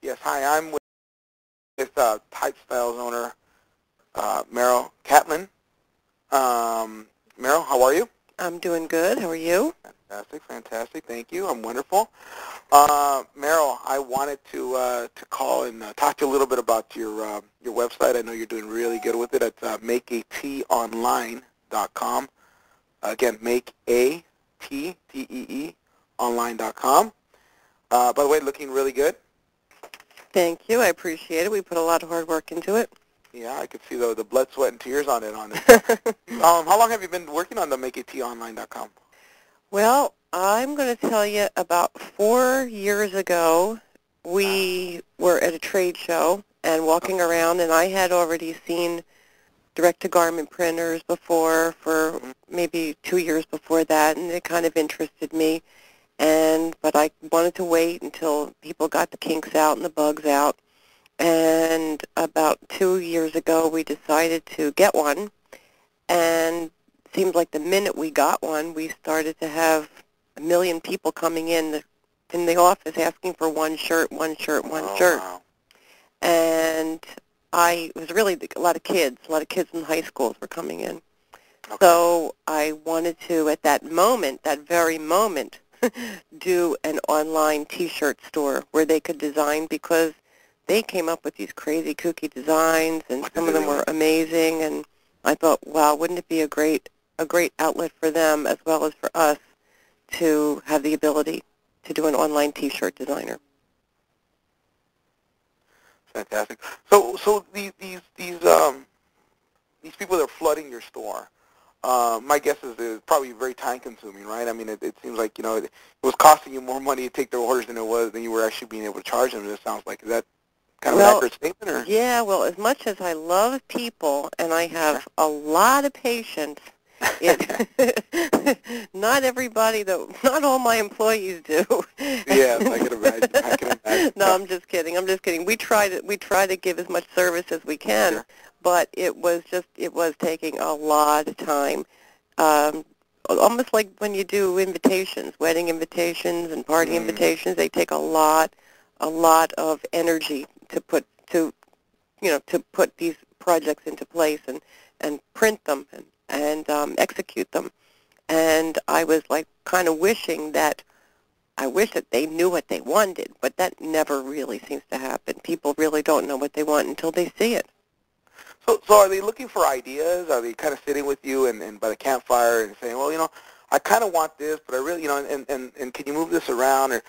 Yes, hi. I'm with Type Styles owner Meryl Katlin. Meryl, how are you? I'm doing good. How are you? Fantastic, fantastic. Thank you. I'm wonderful. Meryl, I wanted to call and talk to you a little bit about your website. I know you're doing really good with it. It's MakeATeeOnline.com. Again, MakeATeeOnline.com. By the way, looking really good. Thank you. I appreciate it. We put a lot of hard work into it. Yeah, I could see the blood, sweat, and tears on it. How long have you been working on the MakeATeeOnline.com? Well, I'm going to tell you about 4 years ago, we were at a trade show and walking around, and I had already seen direct-to-garment printers before for maybe 2 years before that, and it kind of interested me. But I wanted to wait until people got the kinks out and the bugs out. And about 2 years ago, we decided to get one. And it seemed like the minute we got one, we started to have 1 million people coming in the office asking for one shirt, one shirt, one shirt. Wow. And it was really a lot of kids in high schools were coming in. Okay. So I wanted to, at that moment, that very moment, do an online T-shirt store where they could design, because they came up with these crazy, kooky designs, and some of them were amazing. And I thought, wow, wouldn't it be a great outlet for them as well as for us to have the ability to do an online T-shirt designer. Fantastic. So these people that are flooding your store, my guess is it's probably very time-consuming, right? I mean, it seems like it was costing you more money to take their orders than you were actually being able to charge them. It sounds like, is that kind of an accurate statement? Or? Yeah. Well, as much as I love people and I have a lot of patience, not all my employees do. Yes, I can imagine. No, I'm just kidding. We try to give as much service as we can. Sure. But it was taking a lot of time. Almost like when you do invitations, wedding invitations and party invitations, they take a lot of energy to put these projects into place and print them and execute them. And I was like kind of wishing that they knew what they wanted, but that never really seems to happen. People really don't know what they want until they see it. So are they looking for ideas? Are they kind of sitting with you and by the campfire and saying, well, I kind of want this, but I really, and can you move this around,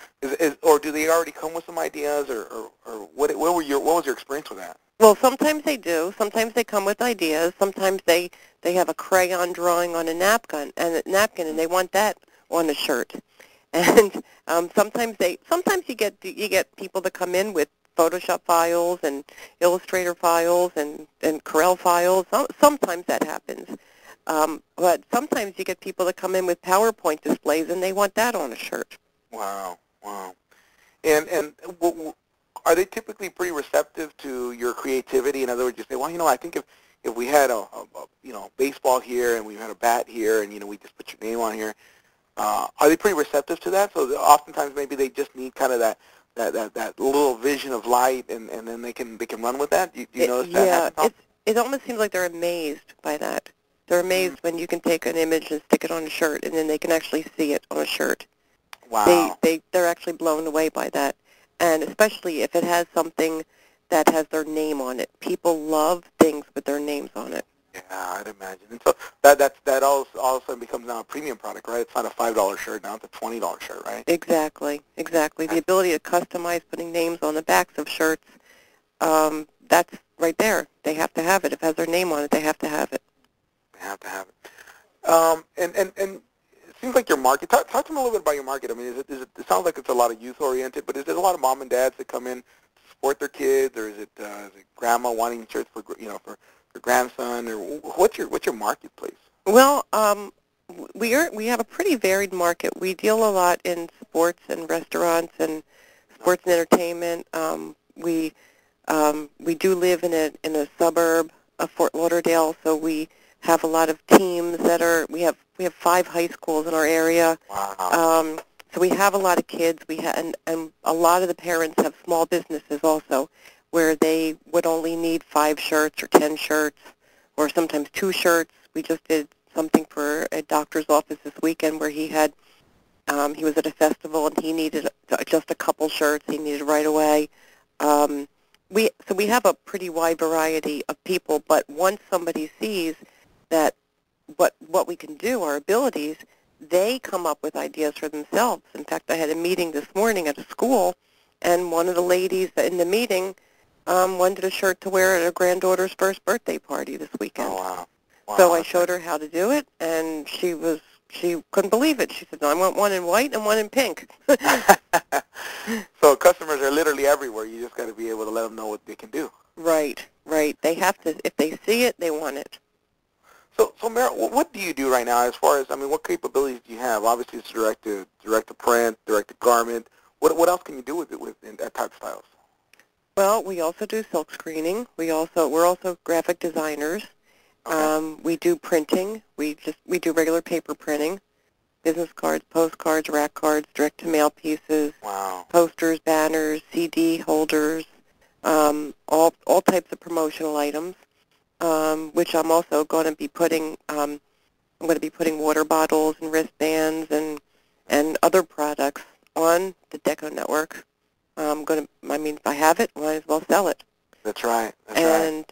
or do they already come with some ideas, or what was your experience with that? Well, sometimes they do. Sometimes they come with ideas. Sometimes they have a crayon drawing on a napkin, and they want that on a shirt. And sometimes you get people that come in with Photoshop files and Illustrator files and Corel files. Sometimes that happens. But sometimes you get people that come in with PowerPoint displays, and they want that on a shirt. Wow. And are they typically pretty receptive to your creativity? In other words, you say, well, I think if we had a baseball here and we had a bat here and we just put your name on here, are they pretty receptive to that? So oftentimes maybe they just need kind of that little vision of light, and then they can run with that. Do you notice that? Yeah, it almost seems like they're amazed by that. They're amazed when you can take an image and stick it on a shirt, and then they can actually see it on a shirt. Wow. They're actually blown away by that, and especially if it has something that has their name on it. People love things with their names on it. Yeah, I'd imagine. And so that all of a sudden becomes now a premium product, right? It's not a $5 shirt now; it's a $20 shirt, right? Exactly. The ability to customize putting names on the backs of shirts, that's right there. They have to have it. If it has their name on it, they have to have it. They have to have it. And it seems like your market. Talk to me a little bit about your market. I mean, it sounds like it's a lot of youth-oriented, but is there a lot of mom and dads that come in to support their kids, or is it grandma wanting shirts for grandson, or what's your marketplace? Well, we have a pretty varied market. We deal a lot in sports and restaurants and sports and entertainment. We do live in a suburb of Fort Lauderdale, so we have a lot of teams we have 5 high schools in our area. Wow. So we have a lot of kids. And a lot of the parents have small businesses also, where they would only need 5 shirts or 10 shirts, or sometimes 2 shirts. We just did something for a doctor's office this weekend where he was at a festival and he needed just a couple shirts. He needed right away. So we have a pretty wide variety of people, but once somebody sees that what we can do, our abilities, they come up with ideas for themselves. In fact, I had a meeting this morning at a school, and one of the ladies in the meeting wanted a shirt to wear at her granddaughter's first birthday party this weekend. Oh, wow. Wow. So I showed her how to do it, and she couldn't believe it. She said, "No, I want one in white and one in pink." So customers are literally everywhere. You just got to be able to let them know what they can do. Right. They have to. If they see it, they want it. So Meryl, what do you do right now as far as, I mean, what capabilities do you have? Obviously, it's direct to print, direct to garment. What else can you do with it in that type of styles? Well, we also do silk screening. We're also graphic designers. Okay. We do printing. We do regular paper printing, business cards, postcards, rack cards, direct-to-mail pieces, Wow. posters, banners, CD holders, all types of promotional items. Which I'm also going to be putting. I'm going to be putting water bottles and wristbands and other products on the Deco Network. If I have it, might as well sell it. That's right. And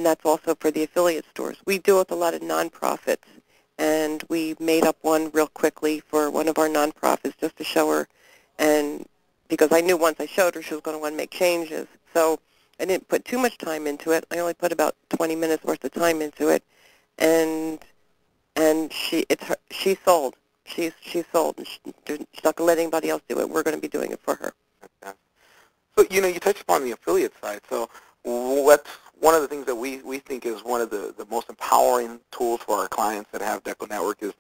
that's also for the affiliate stores. We deal with a lot of nonprofits, and we made up one real quickly for one of our nonprofits just to show her, and because I knew once I showed her she was going to want to make changes. So I didn't put too much time into it. I only put about 20 minutes worth of time into it, and she sold. She's sold. And she's not going to let anybody else do it. We're going to be doing it for her. Okay. So, you touched upon the affiliate side. So what's one of the things that we think is one of the most empowering tools for our clients that have Deco Network is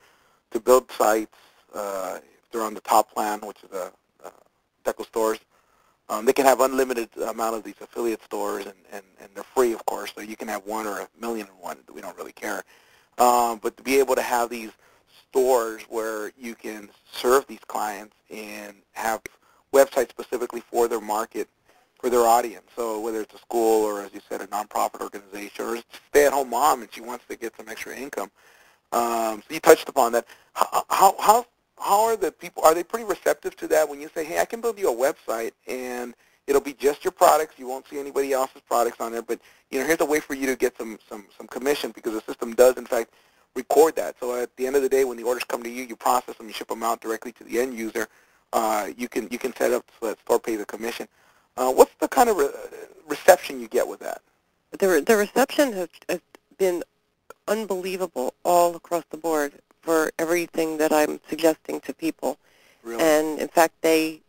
to build sites. If they're on the top plan, which is Deco stores, they can have unlimited amount of these affiliate stores, and they're free, of course, so you can have 1 or 1,000,000 in one. We don't really care. But to be able to have these stores where you can serve these clients and have websites specifically for their market, for their audience. So whether it's a school or, as you said, a nonprofit organization or a stay-at-home mom and she wants to get some extra income. So you touched upon that. How are the people, are they pretty receptive to that when you say, hey, I can build you a website and it'll be just your products, you won't see anybody else's products on there, but here's a way for you to get some commission because the system does, in fact, record that. So at the end of the day, when the orders come to you, you process them, you ship them out directly to the end user. You can set up so that store pays a commission. What's the kind of reception you get with that? The reception has been unbelievable all across the board for everything that I'm suggesting to people. Really? And in fact, they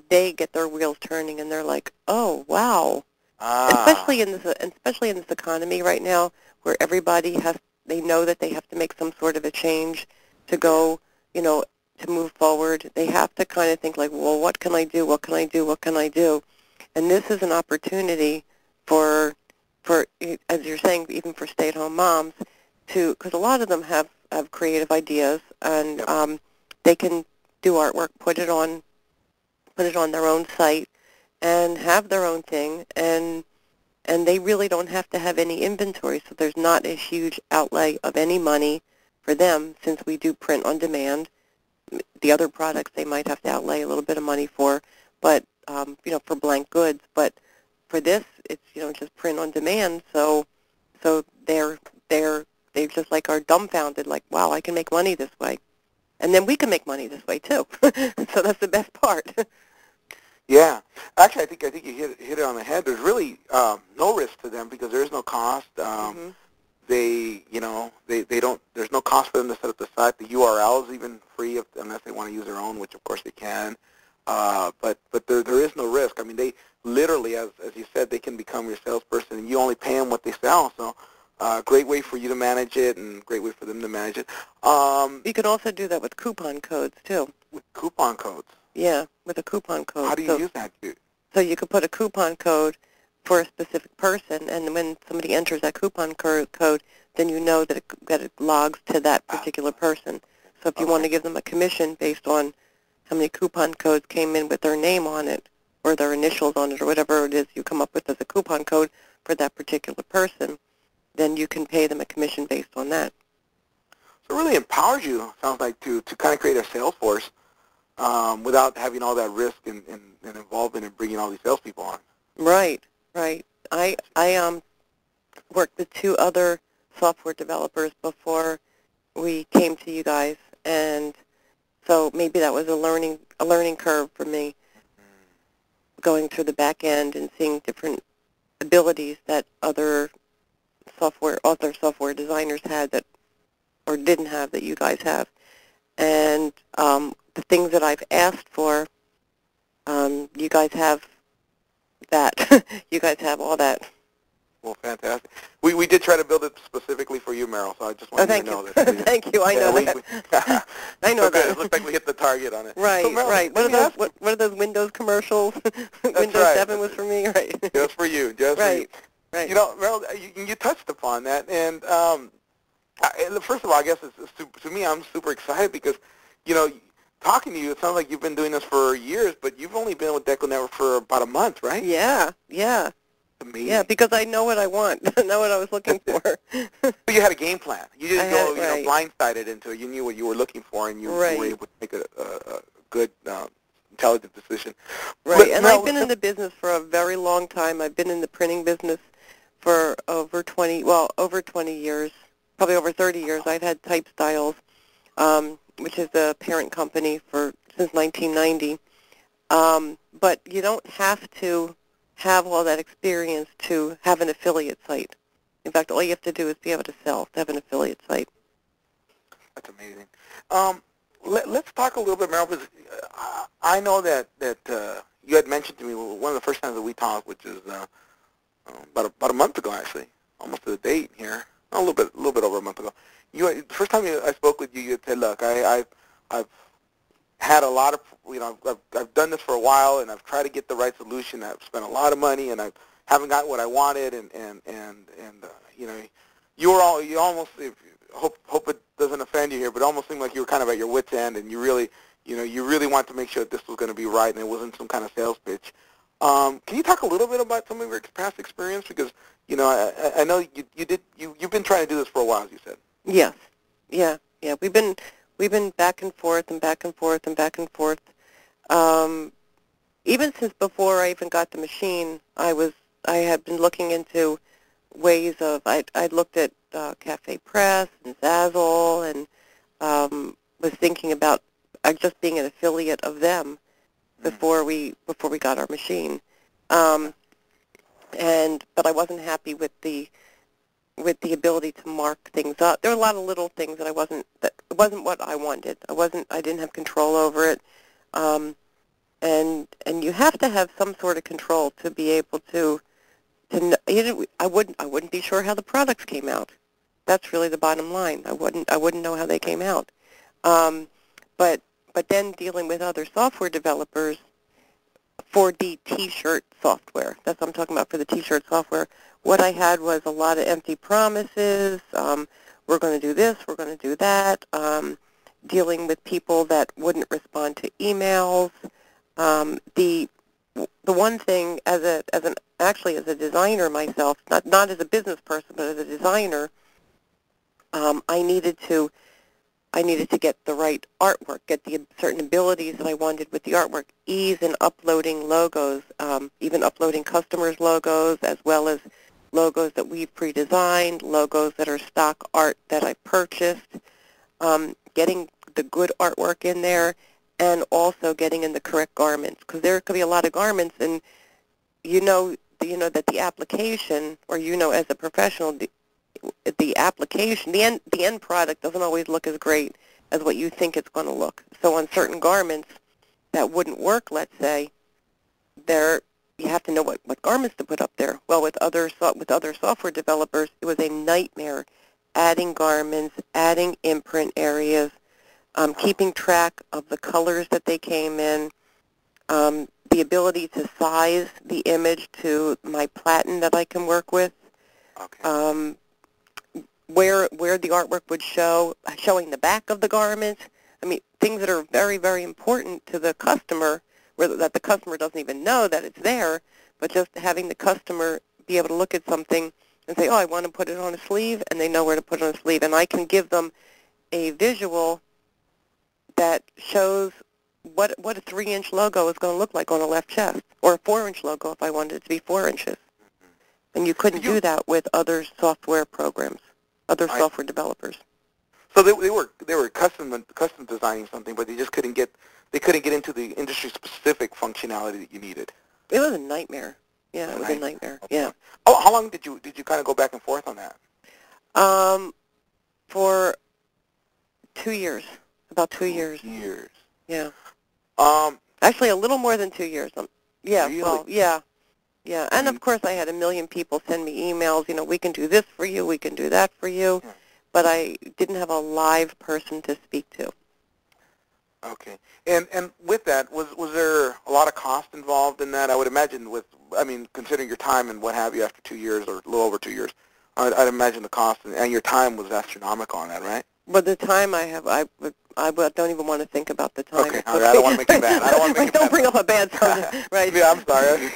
get their wheels turning, and they're like, "Oh, wow!" Especially in this economy right now, where everybody they know that they have to make some sort of a change to go, to move forward. They have to kind of think like, "Well, what can I do? What can I do? What can I do?" And this is an opportunity for as you're saying, even for stay-at-home moms, because a lot of them have creative ideas, and they can do artwork, put it on their own site, and have their own thing, and they really don't have to have any inventory, so there's not a huge outlay of any money for them, since we do print on demand. The other products they might have to outlay a little bit of money for, but for blank goods. But for this, it's just print on demand. So they just like are dumbfounded, like, wow, I can make money this way, and then we can make money this way too. So that's the best part. Yeah, actually, I think you hit it on the head. There's really no risk to them because there is no cost. They don't. There's no cost for them to set up the site. The URL is even free unless they want to use their own, which of course they can. But there is no risk. I mean, they literally, as you said, they can become your salesperson, and you only pay them what they sell. So, great way for you to manage it, and great way for them to manage it. You can also do that with coupon codes too. With coupon codes. Yeah, with a coupon code. How do you use that? So you could put a coupon code for a specific person, and when somebody enters that coupon code, then you know that it logs to that particular person. So if you want to give them a commission based on how many coupon codes came in with their name on it or their initials on it or whatever it is you come up with as a coupon code for that particular person, then you can pay them a commission based on that. So it really empowers you, sounds like, to kind of create a sales force without having all that risk and involvement in bringing all these salespeople on. Right, right. I worked with 2 other software developers before we came to you guys, and so maybe that was a learning curve for me, going through the back end and seeing different abilities that other software designers had that or didn't have that you guys have, and the things that I've asked for, you guys have that. You guys have all that. Well, fantastic. We did try to build it specifically for you, Meryl, so I just wanted you to know that. Thank you. I know that. I know that. It looks like we hit the target on it. Right, so, Meryl, right. What are those Windows commercials? Windows right. 7 was for me, right? Just for you, just for you. Right. You know, Meryl, you touched upon that, and first of all, I guess to me, I'm super excited because, you know, talking to you, it sounds like you've been doing this for years, but you've only been with Deco Network for about a month, right? Yeah. Amazing. Yeah, because I know what I want. I know what I was looking for. So you had a game plan. You didn't go, blindsided into it. You knew what you were looking for, and you were able to make a good, intelligent decision. Right, and I've been in the business for a very long time. I've been in the printing business for over 20 years, probably over 30 years. I've had Type Styles, which is the parent company since 1990. But you don't have to have all that experience to have an affiliate site. In fact, all you have to do is be able to sell to have an affiliate site. That's amazing. Let's talk a little bit, Meryl, because I know that you had mentioned to me one of the first times that we talked, which is about a month ago, actually, almost to the date here, a little bit over a month ago. The first time I spoke with you, you had said, "Look, I've had a lot of, I've done this for a while, and I've tried to get the right solution. I've spent a lot of money, and I haven't gotten what I wanted, and you almost, hope it doesn't offend you here, but it almost seemed like you were kind of at your wit's end, and you really wanted to make sure that this was going to be right, and it wasn't some kind of sales pitch. Can you talk a little bit about some of your past experience? Because I know you've been trying to do this for a while, as you said. Yes, yeah. We've been back and forth and back and forth and back and forth. Even since before I even got the machine, I had been looking into ways of. I looked at Cafe Press and Zazzle, and was thinking about just being an affiliate of them before we got our machine. But I wasn't happy with the ability to mark things up. There were a lot of little things that it wasn't what I wanted. I didn't have control over it. And you have to have some sort of control to be able to I wouldn't be sure how the products came out. That's really the bottom line. I wouldn't know how they came out. But then dealing with other software developers for the T-shirt software. That's what I'm talking about for the T-shirt software. What I had was a lot of empty promises. We're going to do this. We're going to do that. Dealing with people that wouldn't respond to emails. The one thing as a designer myself, not as a business person, but as a designer, I needed to get the right artwork, get the certain abilities that I wanted with the artwork, ease in uploading logos, even uploading customers' logos, as well as logos that we've pre-designed, logos that are stock art that I purchased, getting the good artwork in there, and also getting in the correct garments, because there could be a lot of garments, and you know that the application, or as a professional, the application, the end product doesn't always look as great as what you think it's going to look. So on certain garments that wouldn't work, let's say, you have to know what garments to put up there. Well, with other software developers, it was a nightmare adding garments, adding imprint areas, keeping track of the colors that they came in, the ability to size the image to my platen that I can work with. Okay. Where the artwork would showing the back of the garment. I mean, things that are very, very important to the customer, that the customer doesn't even know that it's there, but just having the customer be able to look at something and say, oh, I want to put it on a sleeve, and they know where to put it on a sleeve. And I can give them a visual that shows what a 3-inch logo is going to look like on a left chest, or a 4-inch logo if I wanted it to be 4 inches. And you couldn't do that with other software programs, other software developers. So they were custom designing something, but they just couldn't get into the industry specific functionality that you needed. It was a nightmare. Yeah, it was a nightmare. Okay. Yeah. How long did you kind of go back and forth on that? For 2 years, about 2 years. Years. Yeah. Actually, a little more than 2 years. Yeah. Really? Well, yeah. Yeah. And of course, I had a million people send me emails. You know, we can do this for you. We can do that for you. Yeah. But I didn't have a live person to speak to. Okay. And with that, was there a lot of cost involved in that? I would imagine considering your time and what have you after 2 years or a little over 2 years, I'd imagine the cost and your time was astronomical on that, right? But the time I don't even want to think about the time. Okay. I don't want to make it bad. I don't want to make it bad. Don't bring up a bad subject. Right. Yeah, I'm sorry.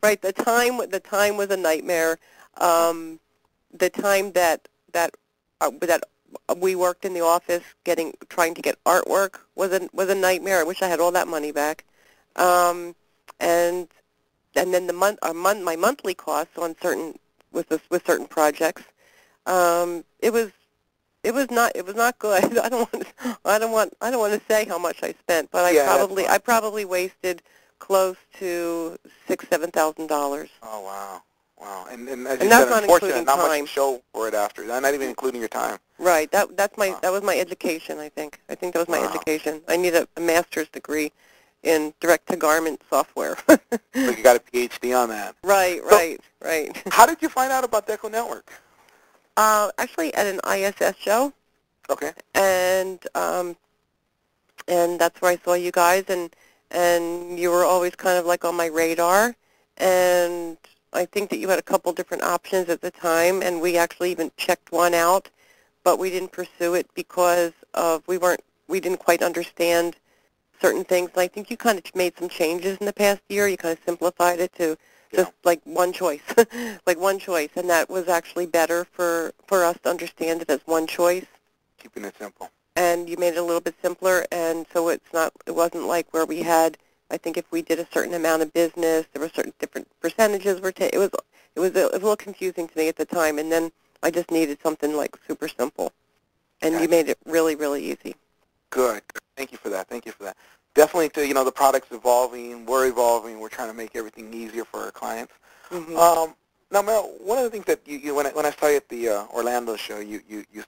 Right. The time was a nightmare. The time that we worked in the office trying to get artwork was a nightmare. I wish I had all that money back. And then my monthly costs on with certain projects, it was not good. I don't want to say how much I spent, but I probably wasted close to $6,000-7,000. Oh wow. Wow, and as that's you said, not unfortunately, including not time. much to show for it after. Not even including your time. Right. That was my education. I think that was my education. I need a master's degree in direct-to-garment software. So you got a PhD on that. Right. How did you find out about Deco Network? Actually, at an ISS show. Okay. And that's where I saw you guys, and you were always kind of like on my radar, and I think that you had a couple different options at the time, and we actually even checked one out, but we didn't pursue it because we didn't quite understand certain things. And I think you kind of made some changes in the past year. You kind of simplified it to just like one choice, and that was actually better for us to understand it as one choice. Keeping it simple. And you made it a little bit simpler, and so it wasn't like where we had, I think if we did a certain amount of business, there were certain different percentages it was a little confusing to me at the time, and then I just needed something like super simple, and you made it really, really easy. Good. Thank you for that. Definitely, the product's evolving, we're trying to make everything easier for our clients. Mm-hmm. Now, Meryl, one of the things that when I saw you at the Orlando show, you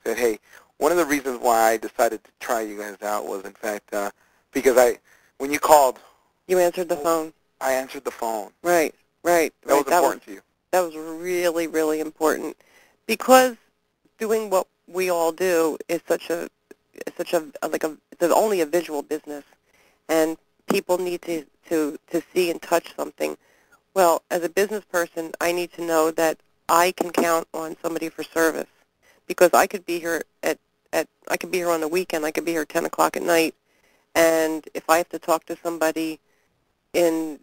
said, hey, one of the reasons why I decided to try you guys out was, in fact, because when you called, you answered the phone. I answered the phone. Right. That was important to you. That was really, really important, because doing what we all do is it's only a visual business, and people need to see and touch something. Well, as a business person, I need to know that I can count on somebody for service, because I could be here I could be here on the weekend. I could be here at 10 o'clock at night, and if I have to talk to somebody in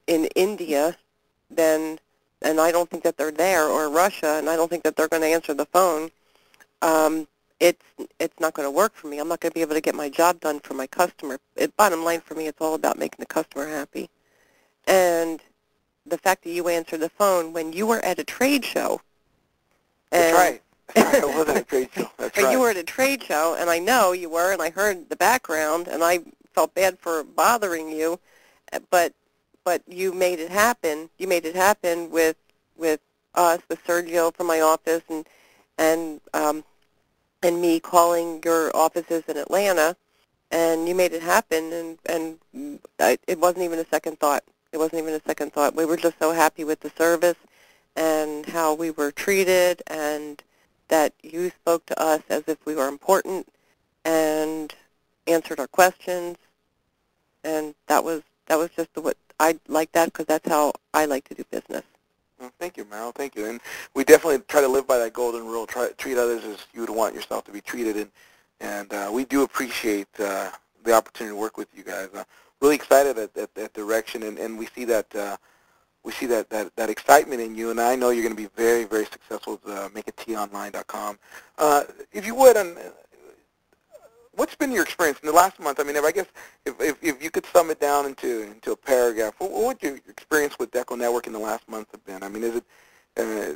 India, and I don't think that they're there, or Russia, and I don't think that they're going to answer the phone, it's not going to work for me. I'm not going to be able to get my job done for my customer. Bottom line for me, it's all about making the customer happy. And the fact that you answered the phone when you were at a trade show. That's right. I was at a trade show. That's right. You were at a trade show, and I know you were, and I heard the background, and I felt bad for bothering you, but you made it happen. You made it happen with us, with Sergio from my office, and me calling your offices in Atlanta, and you made it happen, and it wasn't even a second thought. It wasn't even a second thought. We were just so happy with the service and how we were treated, and that you spoke to us as if we were important and answered our questions, and that was just what I like that, because that's how I like to do business. Well, thank you, Meryl. Thank you. And we definitely try to live by that golden rule. Treat others as you would want yourself to be treated. and we do appreciate the opportunity to work with you guys. Really excited at that direction, and we see that that excitement in you, and I know you're going to be very, very successful with MakeATeeOnline.com. If you would, what's been your experience in the last month? I mean, I guess if you could sum it down into a paragraph, what would your experience with Deco Network in the last month have been? I mean, is it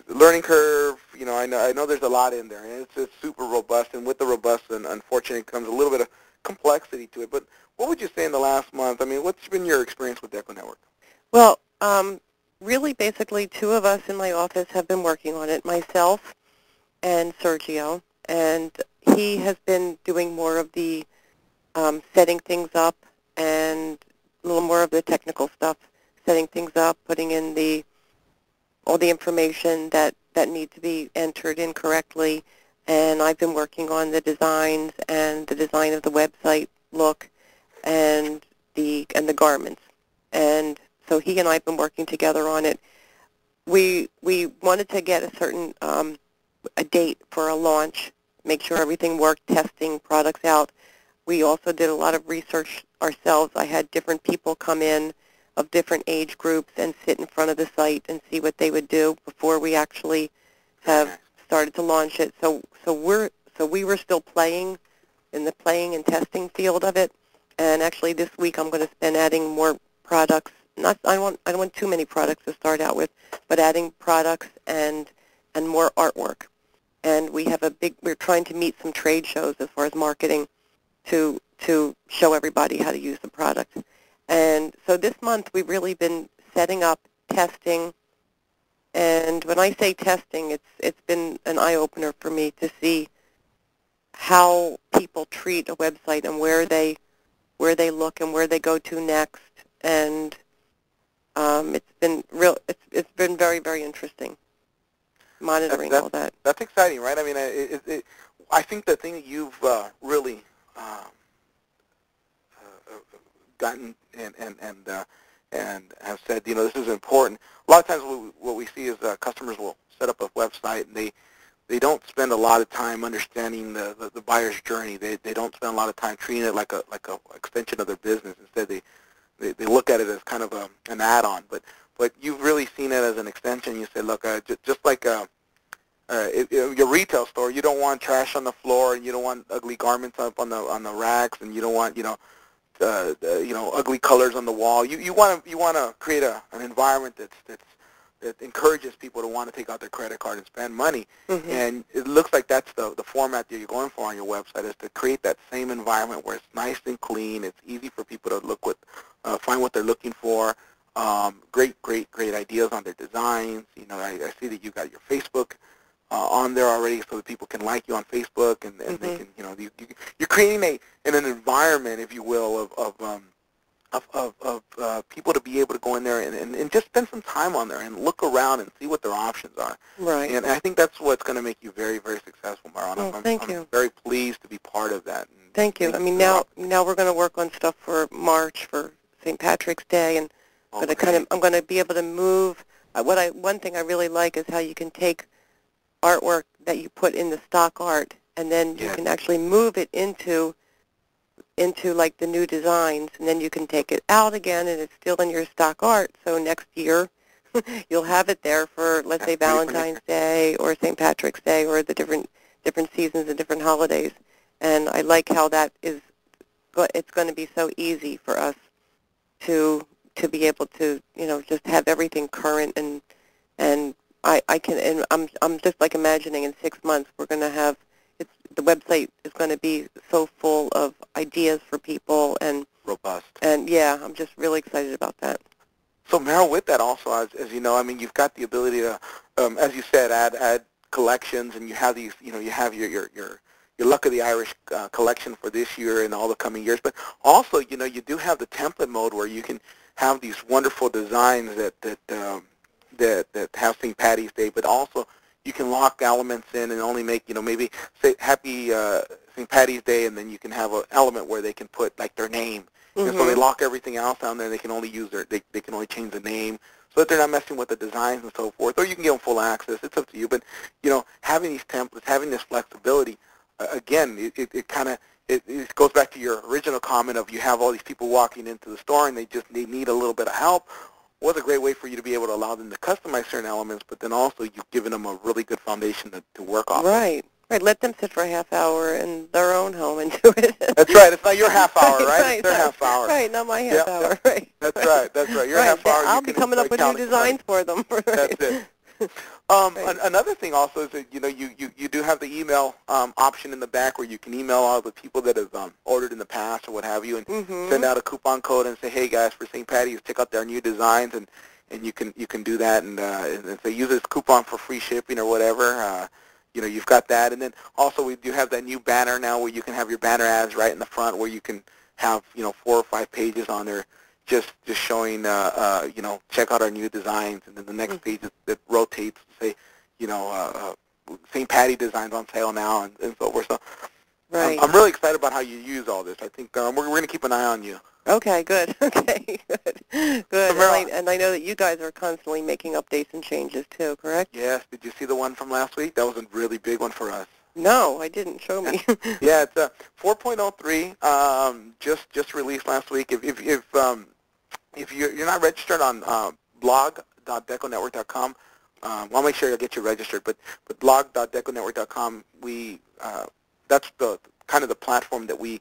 learning curve? You know, I know there's a lot in there, and it's super robust, and with the robust, and unfortunately, comes a little bit of complexity to it. But what would you say in the last month? I mean, what's been your experience with Deco Network? Well, really, basically, two of us in my office have been working on it, myself and Sergio, and he has been doing more of the setting things up and a little more of the technical stuff, setting things up, putting in all the information that need to be entered in correctly, and I've been working on the designs and the design of the website look and the garments. And so he and I have been working together on it. We wanted to get a certain a date for a launch, make sure everything worked, testing products out. We also did a lot of research ourselves. I had different people come in of different age groups and sit in front of the site and see what they would do before we actually have started to launch it. So we were still playing in the playing and testing field of it. And actually this week I'm going to spend adding more products. I don't want too many products to start out with, but adding products and more artwork. And we're trying to meet some trade shows as far as marketing to show everybody how to use the product. And so this month we've really been setting up, testing, and when I say testing, it's been an eye-opener for me to see how people treat a website and where they look and where they go to next. And it's been very, very interesting monitoring all that. That's exciting, right? I mean, I think the thing that you've really gotten and have said, you know, this is important. A lot of times what we see is customers will set up a website and they don't spend a lot of time understanding the buyer's journey. They don't spend a lot of time treating it like a extension of their business. Instead, they look at it as kind of an add-on. But you've really seen it as an extension. You say, look, just like your retail store, you don't want trash on the floor, and you don't want ugly garments up on the racks, and you don't want ugly colors on the wall. You want to create an environment that encourages people to want to take out their credit card and spend money. Mm-hmm. And it looks like that's the format that you're going for on your website, is to create that same environment where it's nice and clean. It's easy for people to find what they're looking for. Great ideas on their designs. You know, I see that you got your Facebook on there already, so that people can like you on Facebook, and mm-hmm. they can, you know, you're creating an environment, if you will, of people to be able to go in there and just spend some time on there and look around and see what their options are. Right. And I think that's what's going to make you very, very successful, Meryl. Oh, thank you. I'm very pleased to be part of that. Thank you. I mean, now we're going to work on stuff for March, for St. Patrick's Day, and okay. I'm going to be able to move. One thing I really like is how you can take artwork that you put in the stock art, and then you can actually move it into like the new designs, and then you can take it out again, and it's still in your stock art. So next year, you'll have it there for, let's say, Valentine's Day or St. Patrick's Day, or the different seasons and different holidays. And I like how that is. It's going to be so easy for us to be able to, you know, just have everything current, and I can, and I'm just like imagining in 6 months we're going to have. The website is going to be so full of ideas for people and robust. And yeah, I'm just really excited about that. So Meryl, with that also, as you know, I mean, you've got the ability to, as you said, add collections, and you have these, you know, you have your Luck of the Irish collection for this year and all the coming years. But also, you know, you do have the template mode where you can have these wonderful designs that have St. Patty's Day, but also you can lock elements in and only make, you know, maybe say Happy St. Patty's Day, and then you can have an element where they can put like their name. Mm-hmm. And so they lock everything else down there. They can only use they can only change the name, so that they're not messing with the designs and so forth. Or you can give them full access. It's up to you. But, you know, having these templates, having this flexibility again, it kind of it goes back to your original comment of you have all these people walking into the store and they need a little bit of help. Was a great way for you to be able to allow them to customize certain elements, but then also you've given them a really good foundation to work off. Right. Right. Let them sit for a half hour in their own home and do it. That's right. It's not your half hour, right? Right. It's their half hour. Right. Not my half hour. Yeah. Right. That's right. That's right. Your half hour. I'll be coming up with new designs for them. Right. That's it. Right. Another thing also is that you do have the email option in the back where you can email all the people that have ordered in the past or what have you, and send out a coupon code and say, hey guys, for St. Patty's, check out their new designs, and you can do that and say use this coupon for free shipping or whatever. You've got that, and then also we do have that new banner now where you can have your banner ads right in the front where you can have 4 or 5 pages on there just showing check out our new designs, and then the next page that rotates to say St. Patty designs on sale now and so forth. So right. I'm really excited about how you use all this. I think we're going to keep an eye on you. Okay, good. Okay, good. Good. So Meryl, And I know that you guys are constantly making updates and changes too, correct? Yes. Did you see the one from last week? That was a really big one for us. No, I didn't. Show me. Yeah, it's 4.03, just released last week. If you're not registered on blog.deconetwork.com, I'll make sure I get you registered. But blog.deconetwork.com, that's the kind of the platform that we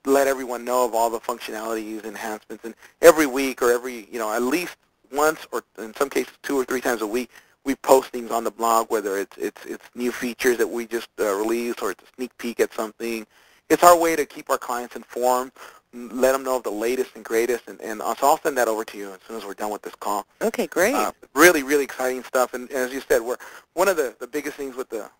let everyone know of all the functionalities, enhancements, and every week or every at least once or in some cases 2 or 3 times a week we post things on the blog, whether it's new features that we just released or it's a sneak peek at something. It's our way to keep our clients informed, let them know of the latest and greatest, and so I'll send that over to you as soon as we're done with this call. Okay, great. Really, really exciting stuff, and as you said, one of the biggest things with a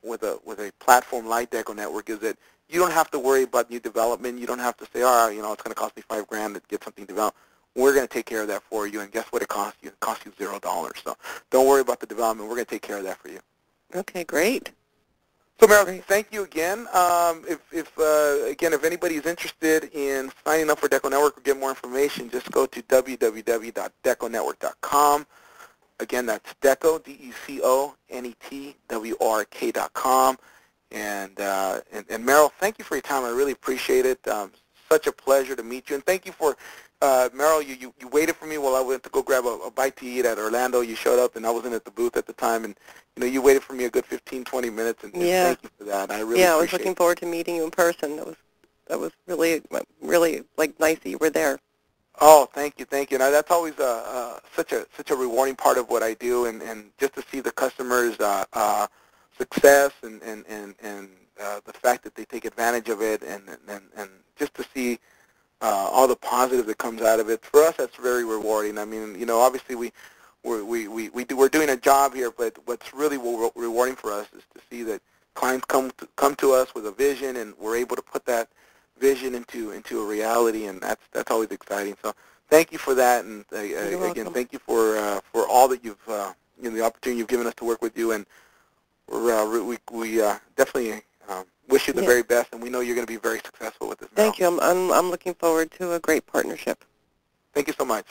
platform like Deco Network is that you don't have to worry about new development. You don't have to say, it's going to cost me $5,000 to get something developed. We're going to take care of that for you, and guess what it costs you? It costs you $0. So don't worry about the development. We're going to take care of that for you. Okay, great. So Meryl, thank you again. If anybody's interested in signing up for Deco Network or get more information, just go to www.deconetwork.com. Again, that's Deco, DecoNetwork.com. And Meryl, thank you for your time. I really appreciate it. Such a pleasure to meet you. And thank you for, Meryl, you waited for me while I went to go grab a bite to eat at Orlando. You showed up, and I wasn't at the booth at the time. And, you waited for me a good 15, 20 minutes, and thank you for that. I really appreciate it. I was looking forward to meeting you in person. That was really, really nice that you were there. Oh, thank you. Now, that's always such a rewarding part of what I do, and just to see the customers' success and the fact that they take advantage of it, and just to see all the positive that comes out of it. For us, that's very rewarding. I mean, obviously we're doing a job here, but what's really rewarding for us is to see that clients come to us with a vision, and we're able to put that vision into a reality, and that's always exciting. So thank you for that, and again, thank you for all that you've the opportunity you've given us to work with you, and we definitely wish you the very best, and we know you're going to be very successful with this. Thank you. I'm looking forward to a great partnership. Thank you so much.